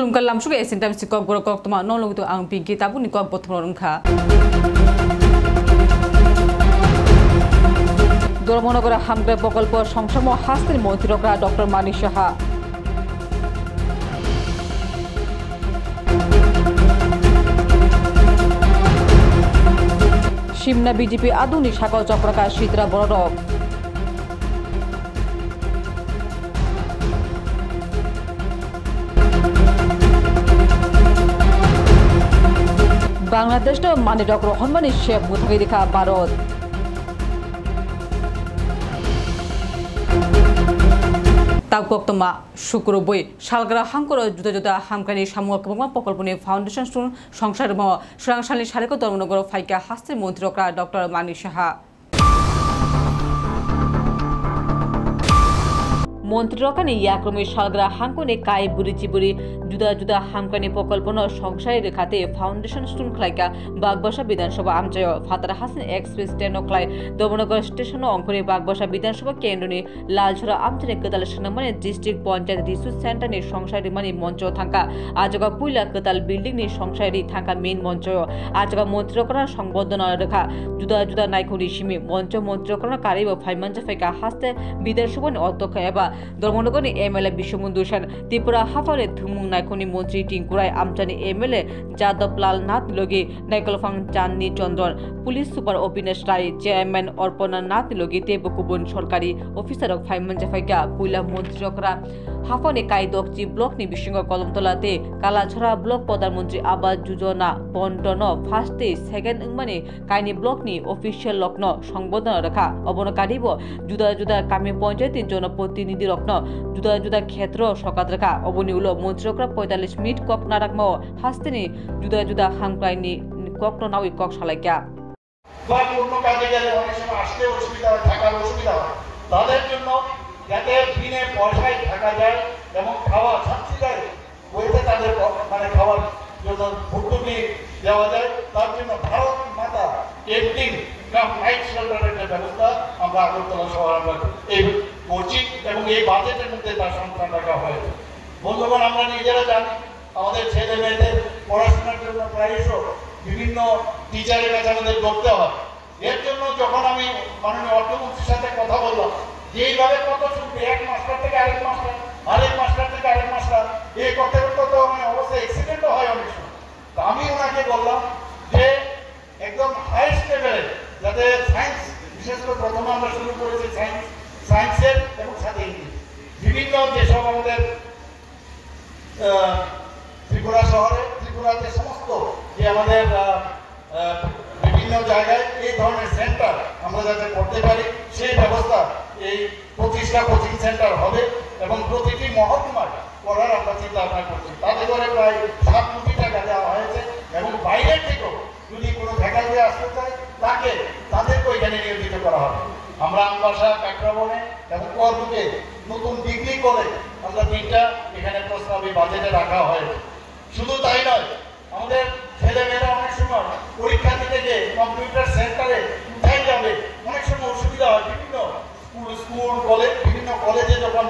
Khulumkal lamsuga Asian Times sikok borokok tuma nolong itu ang pinki tabu ni kok bothong rungkha. Dormonogora hamgre প্রকল্প সংসম হাস্তের মন্ত্রীরা doctor Manik Saha Simna BJP আধুনিক শাখা চক্রকা শীতরা বড়রক বাংলাদেশ মানে doctor Rahman Sheikh মুথাকি দেখা Bharat Taukok toma syukur boy salgra hangkoro juta hamkani samuel kebangma pokolponi foundation stone songsar mo surang sali sareko dormonogoro faika hastir montrokra Dr. Manik Saha মন্ত্রীরকানি ইয়াক্রমে সালগ্রা হাঙ্কনে কাই বুড়িচিবুড়ি জুদা হামকানি প্রকল্পন সংসারে রেখাতে foundation stone ক্লাইকা বাগবাসা বিধানসভা আমচায় ফাতারা Hasan express train ক্লাই দমনগর station অঙ্কনে বাগবাসা বিধানসভা কেন্দ্রনি Lalchhara আমচারে কেতাল সেনামানে district panchayat resource সেন্টারনি সংসারে মানি মঞ্চ থাকা আজগা পুইলা কেতাল building নি সংসারে থাকা main মঞ্চ আজগা মন্ত্রীরকরা সংবর্ধনা রেখা জুদা নাইখনি সিমি মঞ্চ মন্ত্রীরকরা কারিব ফাইমানজা ফাইকা হাসতে বিধানসভা অধ্যক্ষ এবা ধর্মনগরনি এমএলএ বিশ্ববন্ধুসান ত্রিপুরা হাফারে থুমুং নাইখনি মন্ত্রী টিঙ্কুরাই আমচানি এমএলএ যাদব লাল নাথ লগি নাইকলফাং চান্দনি চন্দ্রন পুলিশ সুপার অবিনাশ রায় চেয়ারম্যান অর্পণা নাথ লগি তেবকুবন সরকারি অফিসারক ফাইমানজা ফাইকা পুইলা মন্ত্রীরকরা হাফানে কাইদকচি ব্লক নি বিসঙ্গ কলমতলাতে কালাছড়া ব্লক প্রধানমন্ত্রী আবাস যোজনা বন্টন ফার্স্টে সেকেন্ড মানে কাইনি ব্লক নি অফিসিয়াল লগ্ন সংবর্ধনা রাখা অবনকারিব জুদা কামি পঞ্চায়েতের জনপ্রতিনিধি রত্ন জুদা ক্ষেত্র সকাত রাখা অবনি উলো মন্ত্রীরা 45 মিনিট কক নারাকম হাস্তেনি জুদা হামক্রাইনি কক নাউই কক সালাইকা বা অন্য কাজে গেলে অনেক সময় আসতে অসুবিধা হয় থাকার অসুবিধা হয় তাদের জন্য যাতে বিনে পয়সায় থাকা যায় এবং খাওয়া সাশ্রয়ী ওইতে তাদের মানে খাওয়ার জন্য ভর্তুকি দেওয়া যায় তার জন্য ভারত মাতা ক্যাম্পিং কাম নাইট শেল্টারের একটা ব্যবস্থা আমরা আগরতলা শহর আমরা এই করছি এবং এই বাজেটের মধ্যে তার সন্তান রাখা হয়েছে বন্ধুগণ আমরা নিজেরা জানি আমাদের ছেলে মেয়েদের পড়াশোনার জন্য প্রায়শই বিভিন্ন টিচারের কাছে আমাদের করতে হয় এর জন্য যখন আমি মাননীয় অর্থমন্ত্রীর সাথে কথা বললাম যে এইভাবে কত শুনবে এক মাস্টার থেকে আরেক মাস্টার থেকে আরেক মাস্টার এই করতে তো মানে অবশ্যই অ্যাক্সিডেন্টও হয় অনেক সময় তো আমি ওনাকে বললাম যে একদম হাইস্ট লেভেলে যাতে সায়েন্স বিশেষ করে প্রথমে আমরা শুরু করেছি সায়েন্সের এবং সাথে ইংলিশ বিভিন্ন যেসব আমাদের ত্রিপুরা শহরে ত্রিপুরাতে সমস্ত যে আমাদের বিভিন্ন জায়গায় এই ধরনের সেন্টার আমরা যাতে করতে পারি সেই ব্যবস্থা এই 25টা কোচিং সেন্টার হবে এবং প্রতিটি মহকুমায় করার আমরা চিন্তা ভাবনা করছি তাতে করে প্রায় 7 কোটি টাকা দেওয়া হয়েছে এবং বাইরের থেকেও যদি কোনো ফ্যাকাল্টি আসতে চায় তাদেরকে ওইখানে নিয়োজিত করা হবে আমরা আমবাসা কাকরাবনে এবং করবুকে নতুন ডিগ্রি করে আমরা 3টা এখানে প্রস্তাবে বাজেটে রাখা হয়েছে শুধু তাই নয় আমাদের ছেলেমেয়েরা অনেক সময় পরীক্ষা দিতে গিয়ে কম্পিউটার সেন্টারে কোথায় যাবে অনেক সময় অসুবিধা হয় বিভিন্ন স্কুল কলেজ বিভিন্ন কলেজে যখন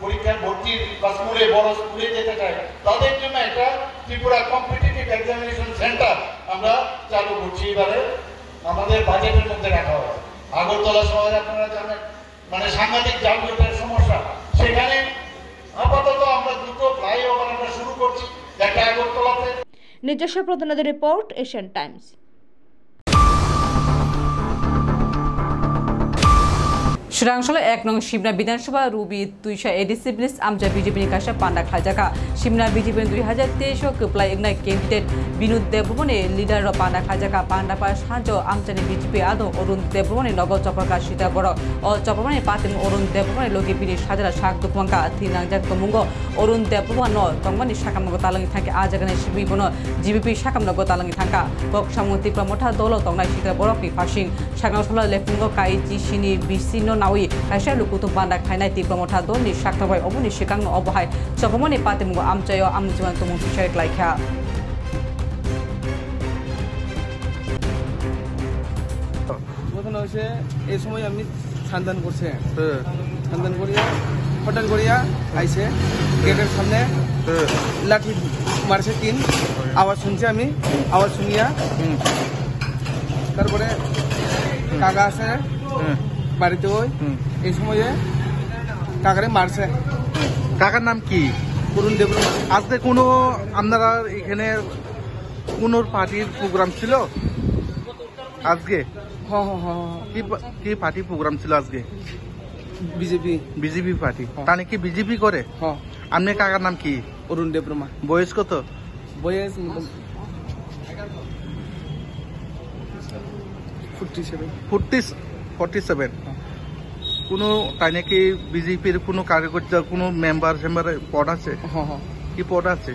পরীক্ষার ভর্তি বা স্কুলে বড় স্কুলে যেতে চায় তাদের জন্য একটা ত্রিপুরা কম্পিটিটিভ এক্সামিনেশন সেন্টার আমরা চালু করছি এবারে আমাদের বাজেটের মধ্যে রাখা হয় আগরতলা শহরে আপনারা জানেন মানে সাংঘাতিক যানজটের সমস্যা সেখানে আপাতত আমরা দুটো ফ্লাইওভার আমরা শুরু করছি একটা আগরতলাতে নিজস্ব প্রতিনিধি report Asian Times Shirangshala 1 nong Shimna Vidhansabha রুবি 200 এডিসি ব্লিস আমজা বিজেপি নিকাশা পান্ডা খাজাকা Shimna বিজেপি 2023 কপ্লাই ইগনাই ক্যান্ডিডেট বিনোদ দেববর্মনে লিডার পান্ডা খাজাকা পান্ডা পা সাঞ্জো আমজানি বিজেপি আদো অরুণ দেববর্মনে নগর চক্রকা সীতা বড় ও চক্রবর্মনে পাতিম অরুণ দেববর্মনে লগি বিনি সাজারা শাক দুকমাঙ্কা থিনাংজাক তমুঙ্গ অরুণ দেববর্মন তংমানি শাকামনগ তালাঙ্গি থাকি আজাগানে শিবিবন জিবিপি শাকামনগ তালাঙ্গি থাকা কক সামতি প্রমোঠা দল তংনাই সীতা বড়কি ফাসিং শাকামসলা লেফুঙ্গ কাইজি সিনি বিসিনো nawi kaisa lukutu bandak khainai ti promotha doni saktabai obuni sikangno obhai chokmoni patimungo amchayo amjiman tumu share klaikha প্রথম হচ্ছে এই সময় আমি খানদান করছে খানদান করিয়া হঠাৎ করিয়া আইছে গেটের সামনে লাঠি মারছে 3 আওয়াজ শুনছি আমি আওয়াজ শুনিয়া তারপরে কাকা আসে বাড়িতে ওই এই সময়ে কাকারে মারছে। কাকার নাম কি? অরুণ দেববর্মা। আজকে কোনো আপনারা এখানে কোনো পার্টির প্রোগ্রাম ছিল আজকে? কি পার্টি প্রোগ্রাম ছিল আজকে? BJP party. তাহলে কি বিজেপি করে? আপনি কাকার নাম কি? অরুণ দেববর্মা। বয়স কত? বয়স 47। কোনো তাই নাকি বিজেপির কোনো কার্যকর্তা কোনো মেম্বার পদ আছে? কি পদ আছে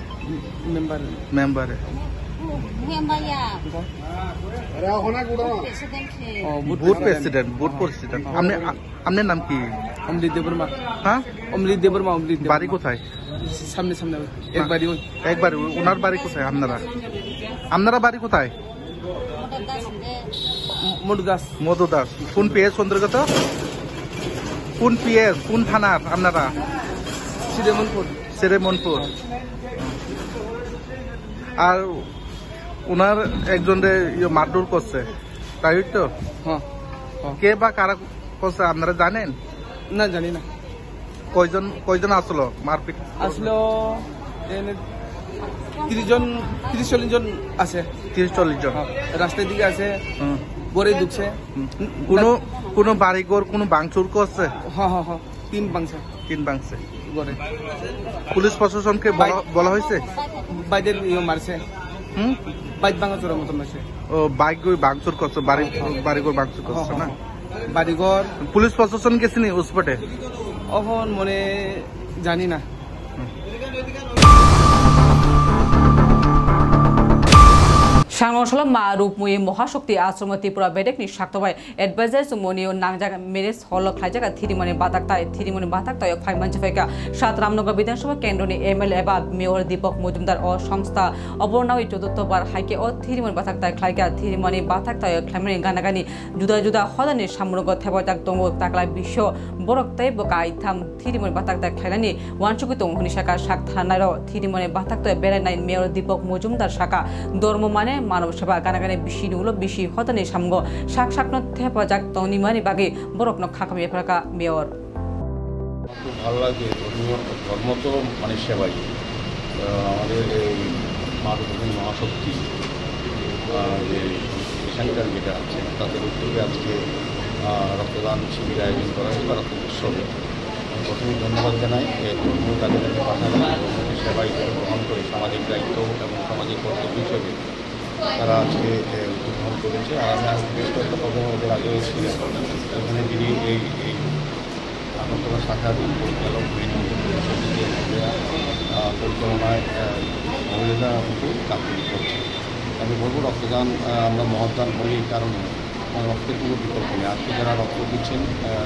মেম্বারে? Booth president. আপনার নাম কি? অমৃত দেববর্মা। হ্যাঁ, অমৃত দেববর্মা। বাড়ি কোথায়? সামনে একবারই ওনার বাড়ি কোথায়? আপনারা বাড়ি কোথায়? মধু দাস। কোন পিএস অন্তর্গত? কোন পিএস কোন থানার আপনারা? শ্রীমনপুর। আর ওনার একজনের মারধর করছে, তাই তো? কে বা কারা করছে আপনারা জানেন? না, জানি না। কয়জন আসলো মারপিট? আসলো 30-40 জন আছে। 30-40 জন রাস্তার দিকে আছে, গড়ে ঢুকছে। কোনো বাড়িঘর কোনো ভাঙচুর করছে? 3 ভাঙছে গড়ে। পুলিশ প্রশাসনকে বলা হয়েছে? বাইদের মারছে, বাইক ভাঙাচোরের মতন মারছে। ও বাইক ভাঙচুর করছে, বাড়িঘর ভাঙচুর করছে না? বাড়িঘর। পুলিশ প্রশাসন গেছিনি উসপটে? এখন মনে জানি না। সাংসল মা রূপময়ী মহাশক্তি আশ্রম ত্রিপুরা বেডেকনি সাক্তবাই এডভাইজার সুমনিও নাংজাগ মেরেজ হল খাইজাगा थिरिमनि बाताकताय फाइमानजफाइका 7 रामनगर विधानसभा केन्द्रनि एमएलए एबा मेयर दीपक मजुमदार और संस्था अबरनावि चतुर्थबार हाइके और थिरिमनि बाताकताय खाइका थिरिमनि बाताकताय खाइमनि गानागानि जुदा हदानि सामरग थेबाजाक दंगो ताकला विश्व बरकताय बका इथाम थिरिमनि बाताकताय खाइनानि वानसुगि दंगनि शाखा साकथानाय थिरिमनि बाताकताय बेरायनाय मेयर दीपक मजुमदार शाखा धर्म माने मानव सेवा गानागाने बिशी हदानि सामगो साकनो थेबाजाक दंनिमानि बागै बरकनो खाखामि एफाका मेयर। খুব ভালো লাগে। ধর্ম তো মানে সেবাই। আমাদের এই মা রূপময়ী মহাশক্তি যে সেন্টার যেটা আছে তাদের উদ্যোগে আজকে রক্তদান শিবির আয়োজন করা হয়েছে রক্ত উৎসবে। আমি প্রথমে ধন্যবাদ জানাই ধর্মীয় কাজে কাজে পাঠানো ধর্মকে সেবা হিসেবে গ্রহণ করে সামাজিক দায়িত্ব এবং সামাজিক কর্তব্য হিসেবে তারা আজকে উদ্যোগ গ্রহণ করেছে। আর আমি বেশ কয়েকটা প্রোগ্রাম ওদের আগে ছিলেন, ওখানে যিনি এই আগরতলা শাখার পরিচালক পরিচালনায় মহিলারা কিন্তু কাজগুলি করছে। আমি বলবো রক্তদান আমরা মহৎদান করি এই কারণে রক্তের কোনো বিকল্প নেই। আজকে যারা রক্ত দিচ্ছেন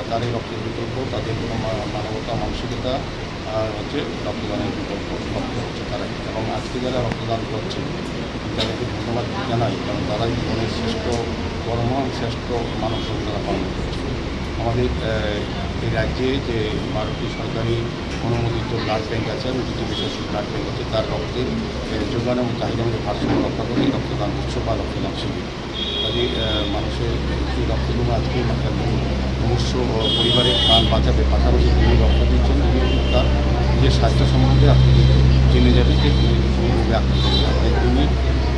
তারই রক্তের বিকল্প, তাদের কোনো মানবতা মানসিকতা হচ্ছে রক্তদানের বিকল্প রক্ত হচ্ছে তারাই। এবং আজকে যারা রক্তদান করছে তাদেরকে ধন্যবাদ জানাই, কারণ তারাই জীবনের শ্রেষ্ঠ পরমহান শ্রেষ্ঠ মানব সন্তান পালন করছে। আমাদের এই রাজ্যে যে ভারতীয় সরকারি অনুমোদিত ব্লাড ব্যাঙ্ক আছে এবং দুটি বিশেষ ব্লাড ব্যাঙ্ক আছে, তার রক্তের যোগান এবং চাহিদা মধ্যে ভারসাম্য রক্ষা করে রক্তদান উৎসব বা রক্তদান শিবির। কাজে মানুষের এই রক্তগুলো আজকে মুমূর্ষ পরিবারের প্রাণ বাঁচাবে, পাশাপাশি তিনি রক্ত দিচ্ছেন তার নিজের স্বাস্থ্য সম্বন্ধে আজকে জেনে যাবে যে তিনি কীভাবে আক্রান্ত হবে। তিনি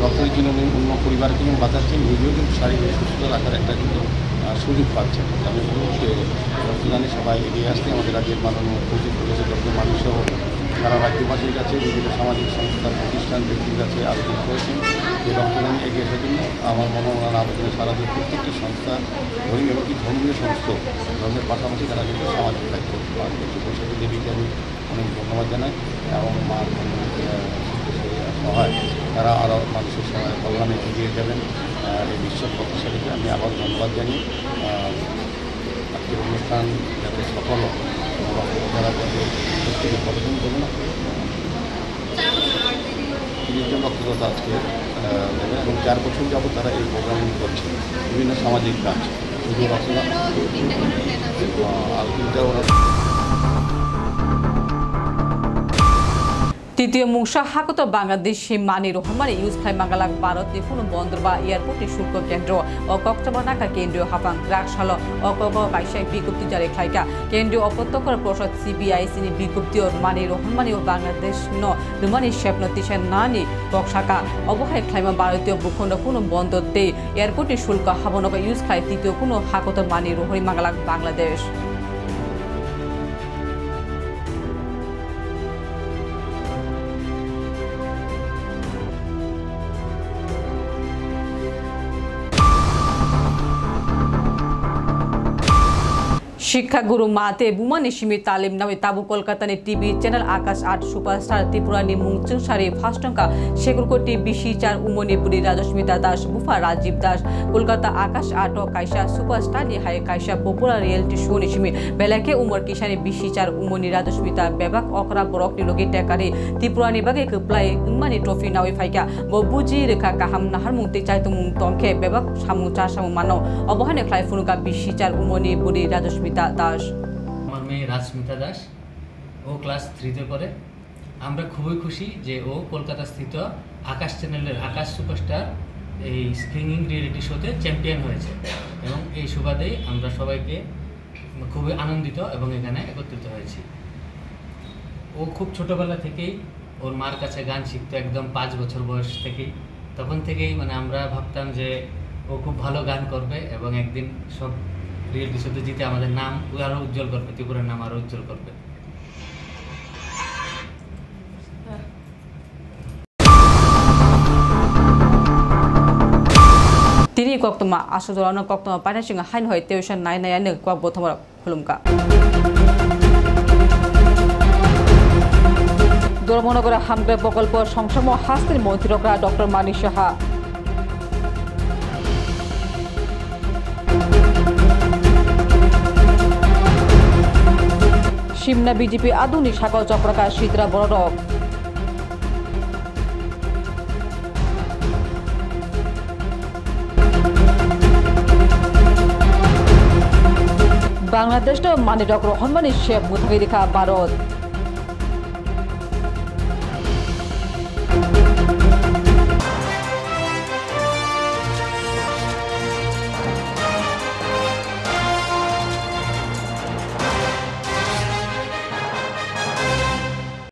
রক্তের জন্য অন্য পরিবারকে কিন্তু বাঁচাচ্ছেন, নিজেও কিন্তু শারীরিক সুস্থ রাখার একটা কিন্তু সুযোগ পাচ্ছেন। আমি বলব যে রক্তদানে সবাই এগিয়ে আসতে আমাদের রাজ্যের মাননীয় মুখ্যমন্ত্রী প্রফেসর ডক্টর মানিক সহ সারা রাজ্যবাসীর কাছে বিভিন্ন সামাজিক সংস্থা প্রতিষ্ঠান ব্যক্তির কাছে আবেদন করেছেন যে রক্তদানে এগিয়ে আসার জন্য। আমার মনে হয় আবেদনে সারা দেশের প্রত্যেকটি সংস্থা ধর্মীয় এমনকি ধর্মীয় সংস্থা ধর্মের পাশাপাশি তারা কিন্তু সামাজিক দায়িত্ব পালন করছে। বৈশাখী দেবীকে আমি অনেক ধন্যবাদ জানাই এবং মার সহায় তারা আরও মানুষের সহায় কল্যাণে এগিয়ে যাবেন এই বিশ্বের প্রতিষ্ঠাকে আমি আবার ধন্যবাদ জানি। আজকের অনুষ্ঠান যাতে সফল হয় তারা যাতে প্রত্যেকে প্রদর্শন করবে না 30 জন রক্তদাতা আজকে দেবে এবং 4 বছর যাবত তারা এই প্রোগ্রামগুলি করছে বিভিন্ন সামাজিক কাজ শুধু রক্তদান আর 3টা ওরা তৃতীয় মুংসা হাকত বাংলাদেশ মানি রহমানি ইউজ খাই মাঙ্গালাক ভারত নিফুন বন্দর বা এয়ারপোর্ট শুল্ক কেন্দ্র ও কক্সবাজার নাকা কেন্দ্রীয় হাফাং গ্রাকশাল অকগ কাইসাই বিজ্ঞপ্তি জারি খাইকা কেন্দ্রীয় অপত্যকর পরিষদ সিবিআইসি নি বিজ্ঞপ্তি ও মানি রহমানি ও বাংলাদেশ ন রুমানি শেপ নতিশা নানি কক্সাকা অবহাই খাইমা ভারতীয় ভূখণ্ড কোনো বন্দর দে এয়ারপোর্ট শুল্ক হাবনক ইউজ খাই তৃতীয় কোনো হাকত মানি রহরি মাঙ্গালাক বাংলাদেশ শিক্ষাগুরু মাতে বুমা নিশিমি তালিম নামে তাবু Kolkata TV channel Aakash 8 superstar Tripura নি মুংচুং সারি ফাস্টংকা শেখরকোটি বিশি 4 উমনিপুরি রাজস্মিতা দাস বুফা রাজীব দাস কলকাতা আকাশ 8 কাইসা সুপারস্টার নি হাই কাইসা পপুলার রিয়েলিটি শো নিশিমি বেলাকে উমর কিশানি বিশি 4 উমনি রাজস্মিতা বেবাক অকরা বরক নিলগি টেকারি ত্রিপুরা নি বাগে কপ্লাই উমমানি ট্রফি নাওই ফাইকা ববুজি রেখা কাহাম নাহার মুংতে চাইতো মুং তংখে বেবাক সামু চা সামু মানো অবহানে ফ্লাই ফুনুকা বিশি 4 উমনি বুড়ি রাজস্মিতা দাস আমার মেয়ে রাজস্মিতা দাস ও ক্লাস 3-তে পড়ে আমরা খুবই খুশি যে ও কলকাতা স্থিত আকাশ চ্যানেলের আকাশ সুপারস্টার এই সিঙ্গিং রিয়েলিটি শোতে চ্যাম্পিয়ন হয়েছে এবং এই সুবাদেই আমরা সবাইকে খুবই আনন্দিত এবং এখানে একত্রিত হয়েছি ও খুব ছোটবেলা থেকেই ওর মার কাছে গান শিখতো একদম 5 বছর বয়স থেকেই তখন থেকেই মানে আমরা ভাবতাম যে ও খুব ভালো গান করবে এবং একদিন সব রিয়েলিটি শোতে জিতে আমাদের নাম আরো উজ্জ্বল করবে ত্রিপুরার নাম আরো উজ্জ্বল করবে তিনি কক্তমা আসদরন কক্তমা পাইনাসিং হাইন হয় টিউশন নাইনায়ানো কক বথমর খুলুমকা ধর্মনগর হামগ্রে প্রকল্প সংসম হাস্তের মন্ত্রীরা ডক্টর মানি সাহা সিমনা বিজেপি আধুনিক সাগর চক্রকা শীতরা বড় বাংলাদেশ মানি ডক্টর রহমানি শেখ মুথাকি রেখা ভারত